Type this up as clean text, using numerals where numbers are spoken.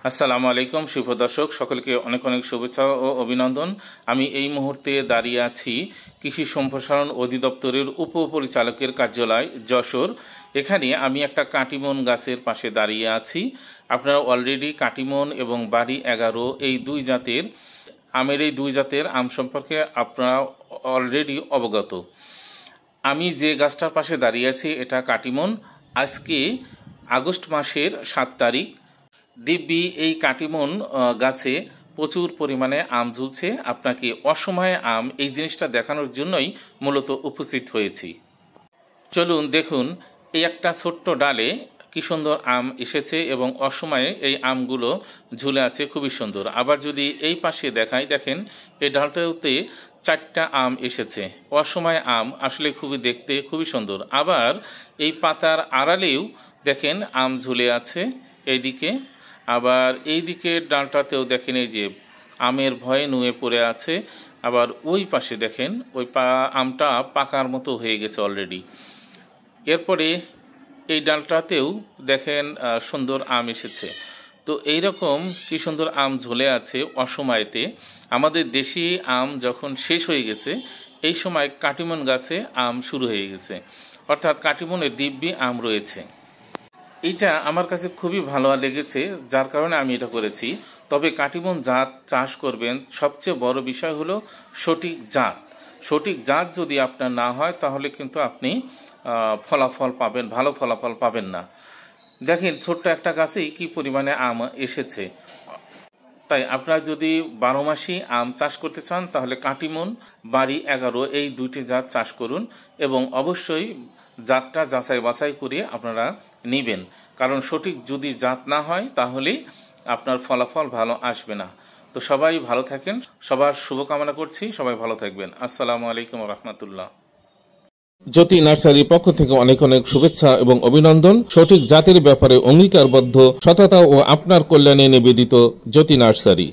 আসসালামু আলাইকুম শুভ দর্শক সকলকে অনেক অনেক শুভেচ্ছা ও অভিনন্দন। আমি এই মুহূর্তে দাঁড়িয়ে আছি কৃষি সম্প্রসারণ অধিদপ্তরের উপপরিচালকের কার্যালয় যশোর। এখানে আমি একটা কাটিমন গাছের পাশে দাঁড়িয়ে আছি। আপনারা অলরেডি কাটিমন এবং বাড়ি 11 এই দুই জাতের আম সম্পর্কে আপনারা অলরেডি অবগত। আমি যে গাছটার পাশে দাঁড়িয়ে আছি এটা কাটিমন। আজকে আগস্ট মাসের 7 তারিখ। দিব্যি এই কাটিমন গাছে প্রচুর পরিমাণে আম ঝুলছে। আপনাকে অসময়ে আম এই জিনিসটা দেখানোর জন্যই মূলত উপস্থিত হয়েছি। চলুন দেখুন এই একটা ছোট্ট ডালে কি সুন্দর আম এসেছে এবং অসময়ে এই আমগুলো ঝুলে আছে, খুবই সুন্দর। আবার যদি এই পাশে দেখাই, দেখেন এই ডালটাতে 4টা আম এসেছে। অসময়ে আম আসলে দেখতে খুবই সুন্দর। আবার এই পাতার আড়ালেও দেখেন আম ঝুলে আছে এইদিকে। আবার এই দিকের ডালটাতেও দেখেন এই যে আমের ভয়ে নুয়ে পড়ে আছে। আবার ওই পাশে দেখেন ওই আমটা পাকার মতো হয়ে গেছে অলরেডি। এরপরে এই ডালটাতেও দেখেন সুন্দর আম এসেছে। তো এইরকম কি সুন্দর আম ঝুলে আছে অসময়েতে। আমাদের দেশি আম যখন শেষ হয়ে গেছে এই সময় কাটিমন গাছে আম শুরু হয়ে গেছে, অর্থাৎ কাটিমনের দিব্যি আম রয়েছে। এইটা আমার কাছে খুবই ভালো লেগেছে, যার কারণে আমি এটা করেছি। তবে কাটিমন জাত চাষ করবেন, সবচেয়ে বড় বিষয় হলো সঠিক জাত। সঠিক জাত যদি আপনার না হয় তাহলে কিন্তু আপনি ভালো ফলাফল পাবেন না। দেখেন ছোট্ট একটা গাছেই কি পরিমাণে আম এসেছে। তাই আপনারা যদি 12 মাসই আম চাষ করতে চান তাহলে কাটিমন, বাড়ি 11 এই দুইটি জাত চাষ করুন এবং অবশ্যই জাতটা যাচাই বাছাই করে আপনারা নেবেন। কারণ সঠিক যদি জাত না হয় তাহলে আপনার ফলাফল ভালো আসবে না। তো সবাই ভালো থাকেন, সবার শুভকামনা করছি। সবাই ভালো থাকবেন। আসসালামু আলাইকুম ওয়া রাহমাতুল্লাহ। জ্যোতি নার্সারির পক্ষ থেকে অনেক অনেক শুভেচ্ছা এবং অভিনন্দন। সঠিক জাতের ব্যাপারে অঙ্গীকারবদ্ধ, সততা ও আপনার কল্যাণে নিবেদিত জ্যোতি নার্সারি।